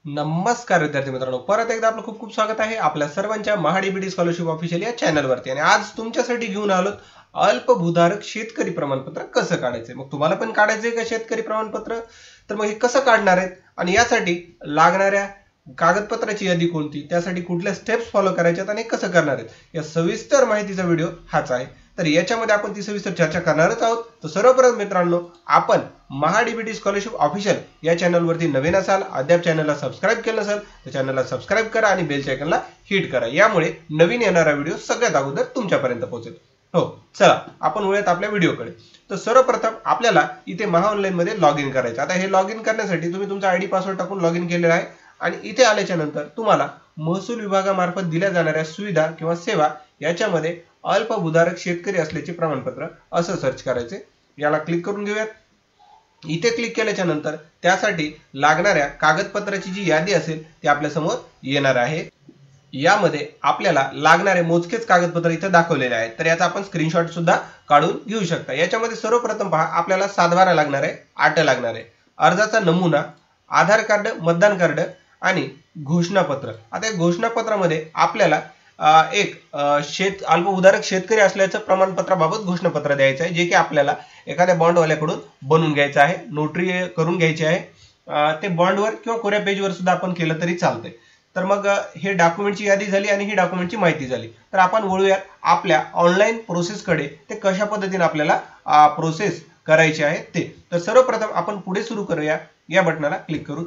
नमस्कार विद्यार्थी मित्रांनो, परत एकदा आपलं खूप खूप स्वागत आहे आपल्या सर्वांच्या महाडीबीटी स्कॉलरशिप ऑफिशियल या चॅनलवरती। आणि आज तुमच्यासाठी घेऊन आलो अल्पभूधारक शेतकरी प्रमाणपत्र कसं काढायचं। मग तुम्हाला पण काढायचंय का शेतकरी प्रमाणपत्र? तर मग हे कसं काढणार आहेत आणि यासाठी लागणाऱ्या कागदपत्राची यादी कोणती, त्यासाठी कुठल्या स्टेप्स फॉलो करायच्यात आणि कसं करणार आहेत, या सविस्तर माहितीचा व्हिडिओ हाच आहे। तर याच्यामध्ये आपण ती सविस्तर चर्चा करणारच आहोत। तर सर्वप्रथम मित्रांनो, आपण महाडीबीटी स्कॉलरशिप ऑफिशियल या चॅनलवरती नवीन असाल, अद्याप चॅनलला सबस्क्राइब केलं नसेल तर चॅनलला सबस्क्राइब करा आणि बेल आयकॉनला हिट करा, यामुळे नवीन येणारा व्हिडिओ सगळ्यात अगोदर तुमच्यापर्यंत पोहोचेल। हो, चला आपण वळूयात आपल्या व्हिडिओकडे। तर सर्वप्रथम आपल्याला इथे महाऑनलाईन मध्ये लॉग इन करायचं। आता हे लॉग इन करण्यासाठी तुम्ही तुमचा आयडी पासवर्ड टाकून लॉग इन केलेला आहे आणि इथे आल्याच्या नंतर तुम्हाला महसूल विभागामार्फत दिल्या जाणाऱ्या सुविधा किंवा सेवा याच्यामध्ये अल्पभूधारक शेतकरी असल्याचे प्रमाणपत्र असं सर्च करायचे। याला क्लिक करून घेऊयात। इथे क्लिक केल्याच्या नंतर त्यासाठी लागणाऱ्या कागदपत्राची जी यादी असेल ती आपल्या समोर येणार आहे। यामध्ये आपल्याला लागणारे मोजकेच कागदपत्र इथे दाखवलेले आहेत, तर याचा आपण स्क्रीनशॉट सुद्धा काढून घेऊ शकता। याच्यामध्ये सर्वप्रथम पहा, आपल्याला सातबारा लागणार आहे, 8 लागणार आहे, अर्जाचा नमुना, आधार कार्ड, मतदान कार्ड आणि घोषणापत्र। आता या घोषणापत्रामध्ये आपल्याला एक अल्पभूधारक शेतकरी असल्याचं प्रमाणपत्राबाबत घोषणापत्र द्यायचं आहे, जे की आपल्याला एखाद्या बॉन्डवाल्याकडून बनवून घ्यायचं आहे, नोटरी करून घ्यायची आहे। ते बॉन्डवर किंवा कोऱ्या पेजवर सुद्धा आपण केलं तरी चालतंय। तर मग हे डॉक्युमेंटची यादी झाली आणि ही डॉक्युमेंटची माहिती झाली। तर आपण वळूयात आपल्या ऑनलाईन प्रोसेसकडे, ते कशा पद्धतीने आपल्याला प्रोसेस करायची आहे ते। तर सर्वप्रथम आपण पुढे सुरू करूया, या बटनाला क्लिक करू।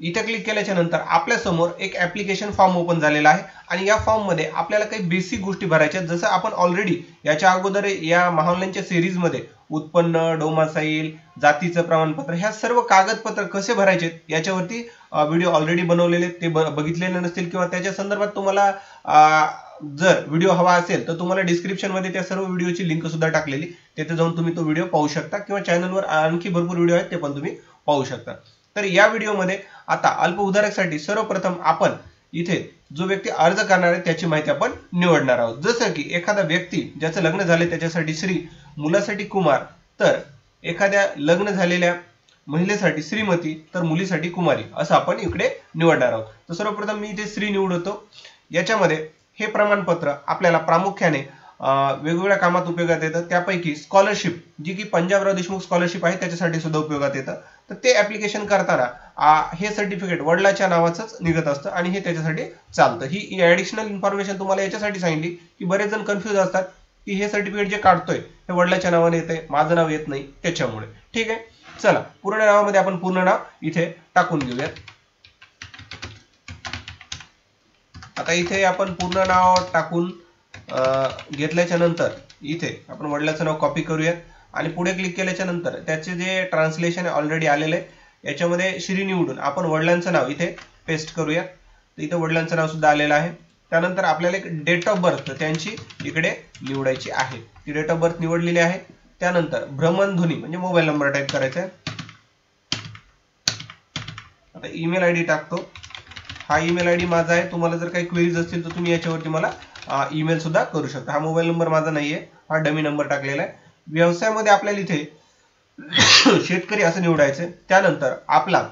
इथे क्लिक केल्याच्या नंतर आपल्या समोर एक ऍप्लिकेशन फॉर्म ओपन झालेला आहे आणि या फॉर्म मध्ये आपल्याला काही बेसिक गोष्टी भरायच्या, जसं आपण ऑलरेडी याच्या अगोदर या महाऑनलाईनच्या सिरीज मध्ये उत्पन्न, डोमासाईल, जातीचं प्रमाणपत्र, ह्या सर्व कागदपत्र कसे भरायचे याच्यावरती व्हिडिओ ऑलरेडी बनवलेले, ते बघितलेले नसतील किंवा त्याच्या संदर्भात तुम्हाला जर व्हिडिओ हवा असेल तर तुम्हाला डिस्क्रिप्शन मध्ये त्या सर्व व्हिडिओची लिंक सुद्धा टाकलेली, तिथे जाऊन तुम्ही तो व्हिडिओ पाहू शकता किंवा चॅनलवर आणखी भरपूर व्हिडिओ आहेत ते पण तुम्ही पाहू शकता। तर या व्हिडिओमध्ये आता अल्पभूधारकसाठी सर्वप्रथम आपण इथे जो व्यक्ती अर्ज करणार आहे त्याची माहिती आपण निवडणार आहोत। जसं की एखादा व्यक्ती ज्याचं लग्न झाले त्याच्यासाठी श्री, मुलासाठी कुमार, तर एखाद्या लग्न झालेल्या महिलेसाठी श्रीमती, तर मुलीसाठी कुमारी, असं आपण इकडे निवडणार आहोत। तर सर्वप्रथम मी इथे श्री निवडतो। याच्यामध्ये हे प्रमाणपत्र आपल्याला प्रामुख्याने वेगवेगळ्या कामात उपयोगात येतं, त्यापैकी स्कॉलरशिप जी की पंजाबराव देशमुख स्कॉलरशिप आहे त्याच्यासाठी सुद्धा उपयोगात येतं। तर ते ऍप्लिकेशन करताना हे सर्टिफिकेट वडिलांच्या नावाचंच निघत असतं आणि हे त्याच्यासाठी चालतं। ही ऍडिशनल इन्फॉर्मेशन तुम्हाला याच्यासाठी सांगितली की बरेच जण कन्फ्युज असतात की हे सर्टिफिकेट जे काढतोय हे वडिलांच्या नावाने येतंय, माझं नाव येत नाही, त्याच्यामुळे। ठीक आहे, चला पूर्ण नावामध्ये आपण पूर्ण नाव इथे टाकून घेऊयात। आता इथे आपण पूर्ण नाव टाकून घेतल्याच्या नंतर इथे आपण वडिलांचं नाव कॉपी करूयात आणि पुढे क्लिक केल्याच्या नंतर त्याचे जे ट्रान्सलेशन ऑलरेडी आलेलं आहे याच्यामध्ये श्री निवडून आपण वडिलांचं नाव इथे पेस्ट करूयात। तर इथे वडिलांचं नाव सुद्धा आलेलं आहे। त्यानंतर आपल्याला एक डेट ऑफ बर्थ त्यांची इकडे निवडायची आहे, ती डेट ऑफ बर्थ निवडलेली आहे। त्यानंतर भ्रमणध्वनी म्हणजे मोबाईल नंबर टाईप करायचा आहे। आता ईमेल आयडी टाकतो, हा ईमेल आयडी माझा आहे। तुम्हाला जर काही क्वेरीज असतील तर तुम्ही याच्यावरती मला ईमेल सुद्धा करू शकता। हा मोबाईल नंबर माझा नाहीये, हा डमी नंबर टाकलेला आहे। व्यवसायामध्ये आपल्याला इथे शेतकरी असं निवडायचं। त्यानंतर आपला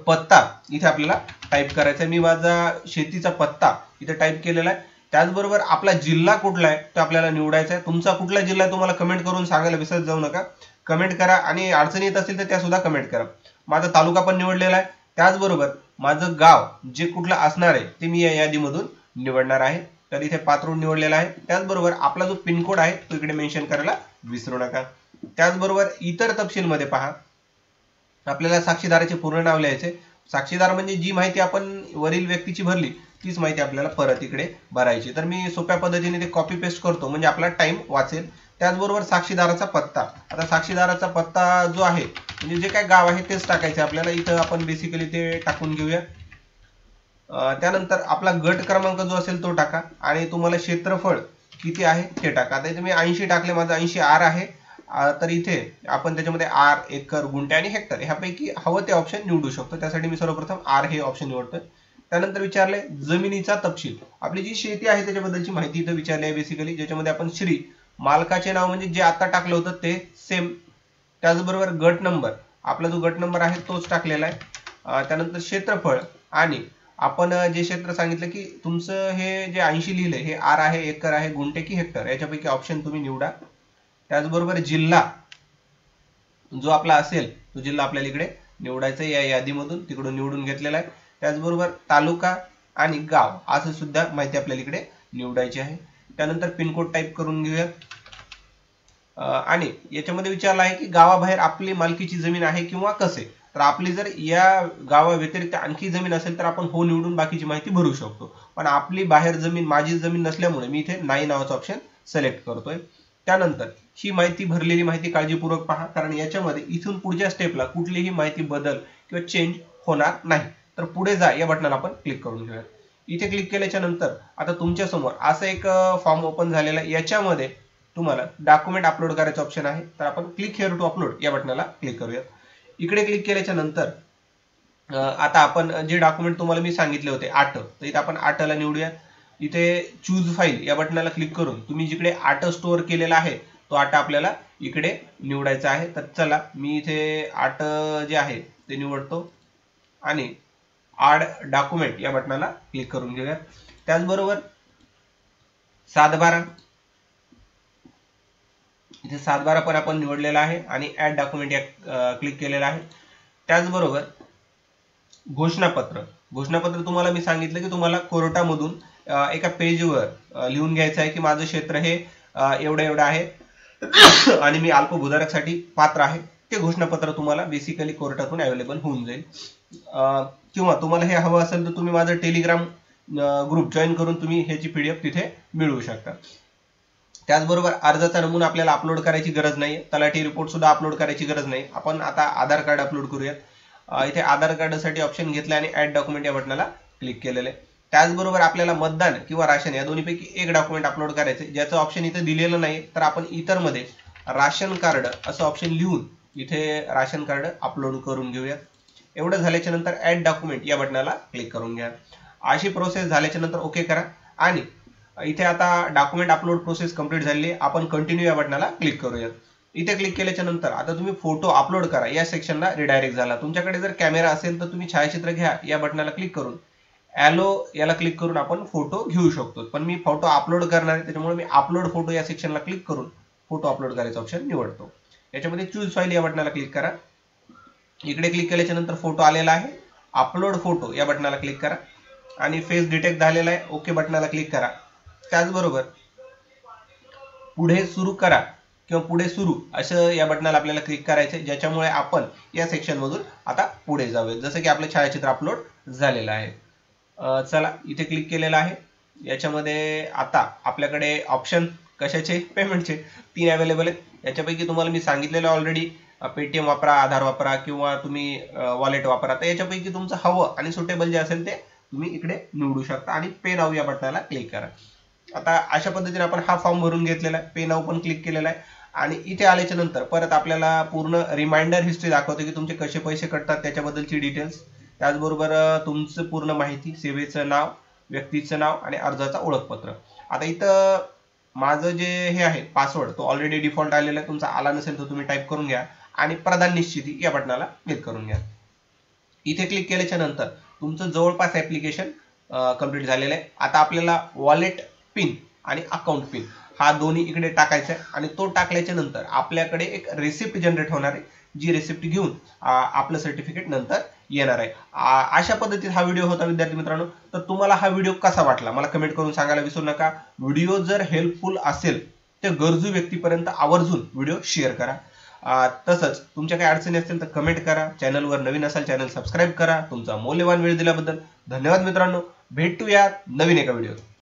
पत्ता इथे आपल्याला टाईप करायचा आहे, मी माझा शेतीचा पत्ता इथे टाईप केलेला आहे। त्याचबरोबर आपला जिल्हा कुठला आहे तो आपल्याला निवडायचा आहे। तुमचा कुठला जिल्हा आहे तुम्हाला कमेंट करून सांगायला विसरत जाऊ नका, कमेंट करा आणि अडचणी येत असतील तर त्या सुद्धा कमेंट करा। माझा तालुका पण निवडलेला आहे, त्याचबरोबर माझं गाव जे कुठलं असणार आहे ते मी या यादीमधून निवडणार आहे। तर इथे पात्रोड निवडलेला आहे। त्याचबरोबर आपला जो पिनकोड आहे तो इकडे मेन्शन करायला विसरू नका। त्याचबरोबर इतर तपशील मध्ये पहा, आपल्याला साक्षीदाराचे पूर्ण नाव लिहायचे। साक्षीदार म्हणजे जी माहिती आपण वरील व्यक्तीची भरली तीच माहिती आपल्याला परत इकडे भरायची। तर मी सोप्या पद्धतीने ते कॉपी पेस्ट करतो म्हणजे आपला टाइम वाचेल। त्याचबरोबर साक्षीदाराचा पत्ता, आता साक्षीदाराचा पत्ता जो आहे म्हणजे जे काय गाव आहे तेच टाकायचे आपल्याला, इथं आपण बेसिकली ते टाकून घेऊया। त्यानंतर आपला गट क्रमांक जो असेल तो टाका आणि तुम्हाला क्षेत्रफळ किती आहे ते टाका। आता इथे मी 80 टाकले, माझं 80 आर आहे। तर इथे आपण त्याच्यामध्ये आर, एकर, गुंठे आणि हेक्टर ह्यापैकी हवं ते ऑप्शन निवडू शकतो। त्यासाठी मी सर्वप्रथम आर हे ऑप्शन निवडतोय। त्यानंतर विचारले जमिनीचा तपशील, आपली जी शेती आहे त्याच्याबद्दलची माहिती इथे विचारली आहे बेसिकली, ज्याच्यामध्ये आपण श्री, मालकाचे नाव म्हणजे जे आता टाकलं होतं ते सेम, त्याचबरोबर गट नंबर, आपला जो गट नंबर आहे तोच टाकलेला आहे। त्यानंतर क्षेत्रफळ आणि आपण जे क्षेत्र सांगितलं की तुमचं हे जे 80 लिहिलंय हे आर आहे, एकर आहे, गुंठे की हेक्टर, याच्यापैकी ऑप्शन तुम्ही निवडा. त्याचबरोबर जिल्हा जो आपला असेल तो जिल्हा आपल्याला इकडे निवडायचा या यादीमधून, तिकडून निवडून घेतलेला आहे. त्याचबरोबर तालुका आणि गाव असं सुद्धा माहिती आपल्याला इकडे निवडायची आहे. त्यानंतर पिनकोड टाईप करून घेऊया. आणि याच्यामध्ये विचारलं आहे की गावाबाहेर आपली मालकीची जमीन आहे किंवा कसे. तर आपली जर या गावा व्यतिरिक्त आणखी जमीन असेल तर आपण हो निवडून बाकीची माहिती भरू शकतो. पण आपली बाहेर जमीन, माझी जमीन नसल्यामुळे मी इथे नाही नावाचा ऑप्शन सिलेक्ट करतोय. त्यानंतर ही माहिती, भरलेली माहिती काळजीपूर्वक पहा, कारण याच्यामध्ये इथून पुढच्या स्टेपला कुठलीही माहिती बदल किंवा चेंज होणार नाही. तर पुढे जा या बटनाला आपण क्लिक करून घेऊया. इथे क्लिक केल्याच्या नंतर आता तुमच्या समोर असं एक फॉर्म ओपन झालेला आहे. याच्यामध्ये तुम्हाला डॉक्युमेंट अपलोड करायचं ऑप्शन आहे. तर आपण क्लिक हिअर टू अपलोड या बटनाला क्लिक करूया. इकडे क्लिक केल्याच्या नंतर आता आपण जे डॉक्युमेंट तुम्हाला मी सांगितले होते 8, तर इथे आपण 8ला निवडूया. इथे चूज फाईल या बटनाला क्लिक करून तुम्ही जिकडे 8 स्टोअर केलेला आहे तो 8 आपल्याला इकडे निवडायचा आहे. तर चला मी इथे 8 जे आहे ते निवडतो आणि ऍड डॉक्युमेंट या बटनाला क्लिक करून घेऊया. त्याचबरोबर 7/12 इथे 7/12 पण आपण निवडलेला आहे आणि ऍड डॉक्युमेंट या क्लिक केलेला आहे. त्याचबरोबर घोषणापत्र तुम्हाला मी सांगितलं की तुम्हाला कोर्टामधून एका पेजवर लिहून घ्यायचं आहे की माझं क्षेत्र हे एवढं एवढं आहे आणि मी अल्पभूधारकसाठी पात्र आहे. ते घोषणापत्र तुम्हाला बेसिकली कोर्टातून अवेलेबल होऊन जाईल. किंवा तुम्हाला हे हवं असेल तर तुम्ही माझं टेलिग्राम ग्रुप जॉईन करून तुम्ही ह्याची PDF तिथे मिळवू शकता. त्याचबरोबर अर्जाचा नमुना आपल्याला अपलोड करायची गरज नाही, तलाठी रिपोर्ट सुद्धा अपलोड करायची गरज नाही. आपण आता आधार कार्ड अपलोड करूयात. इथे आधार कार्डसाठी ऑप्शन घेतला आणि ऍड डॉक्युमेंट या बटनाला क्लिक केलेलं आहे. त्याचबरोबर आपल्याला मतदान किंवा राशन या दोन्हीपैकी एक डॉक्युमेंट अपलोड करायचे, ज्याचं ऑप्शन इथे दिलेलं नाही. तर आपण इतर मध्ये राशन कार्ड असं ऑप्शन लिहून इथे राशन कार्ड अपलोड करून घेऊयात. एवढं झाल्याच्या नंतर ऍड डॉक्युमेंट या बटनाला क्लिक करून घ्या. अशी प्रोसेस झाल्याच्या नंतर ओके करा आणि इथे आता डॉक्युमेंट अपलोड प्रोसेस कंप्लीट झाली आहे. आपण कंटिन्यू या बटनाला क्लिक करूयात. इथे क्लिक केल्याच्या नंतर आता तुम्ही फोटो अपलोड करा या सेक्शनला रिडायरेक्ट झाला. तुमच्याकडे जर कॅमेरा असेल तर तुम्ही छायाचित्र घ्या या बटनाला क्लिक करून ॲलो याला क्लिक करून आपण फोटो घेऊ शकतो. पण मी फोटो अपलोड करणार आहे त्याच्यामुळे मी अपलोड फोटो या सेक्शनला क्लिक करून फोटो अपलोड करायचा ऑप्शन निवडतो. याच्यामध्ये चूज फाईल या बटनाला क्लिक करा. इकडे क्लिक केल्याच्या नंतर फोटो आलेला आहे. अपलोड फोटो या बटनाला क्लिक करा आणि फेस डिटेक्ट झालेला आहे. ओके बटनाला क्लिक करा. त्याचबरोबर पुढे सुरू करा किंवा पुढे सुरू असं या बटनाला आपल्याला क्लिक करायचं, ज्याच्यामुळे आपण या सेक्शन मधून आता पुढे जाऊया. जसं की आपलं छायाचित्र अपलोड झालेलं आहे. चला इथे क्लिक केलेलं आहे. याच्यामध्ये आता आपल्याकडे ऑप्शन कशाचे, पेमेंटचे 3 अवेलेबल आहेत. याच्यापैकी तुम्हाला मी सांगितलेलं ऑलरेडी पेटीएम वापरा, आधार वापरा किंवा तुम्ही वॉलेट वापरा. तर याच्यापैकी तुमचं हवं आणि सुटेबल जे असेल ते तुम्ही इकडे निवडू शकता आणि पे नाव या बटनाला क्लिक करा. आता अशा पद्धतीने आपण हा फॉर्म भरून घेतलेला आहे. पे नाव पण क्लिक केलेला आहे आणि इथे आल्याच्या नंतर परत आपल्याला पूर्ण रिमाइंडर हिस्ट्री दाखवते की तुमचे कसे पैसे कटतात त्याच्याबद्दलची डिटेल्स. त्याचबरोबर तुमचं पूर्ण माहिती, सेवेचं नाव, व्यक्तीचं नाव आणि अर्जाचा ओळखपत्र. आता इथं माझं जे हे आहे पासवर्ड तो ऑलरेडी डिफॉल्ट आलेला आहे. तुमचा आला नसेल तर तुम्ही टाईप करून घ्या आणि प्रदान निश्चिती या बटनाला क्लिक करून घ्या. इथे क्लिक केल्याच्या नंतर तुमचं जवळपास ऍप्लिकेशन कंप्लीट झालेलं आहे. आता आपल्याला वॉलेट पिन आणि अकाउंट पिन हा दोन्ही इकडे टाकायचा आहे आणि तो टाकल्याच्या नंतर आपल्याकडे एक रेसिप्ट जनरेट होणार आहे, जी रेसिप्ट घेऊन आपलं सर्टिफिकेट नंतर येणार आहे. अशा पद्धतीत हा व्हिडिओ होता विद्यार्थी मित्रांनो. तर तुम्हाला हा व्हिडिओ कसा वाटला मला कमेंट करून सांगायला विसरू नका. व्हिडिओ जर हेल्पफुल असेल तर गरजू व्यक्तीपर्यंत आवर्जून व्हिडिओ शेअर करा. तसंच तुमच्या काही अडचणी असतील तर कमेंट करा. चॅनलवर नवीन असाल चॅनल सबस्क्राईब करा. तुमचा मौल्यवान वेळ दिल्याबद्दल धन्यवाद मित्रांनो. भेटूया नवीन एका व्हिडिओ.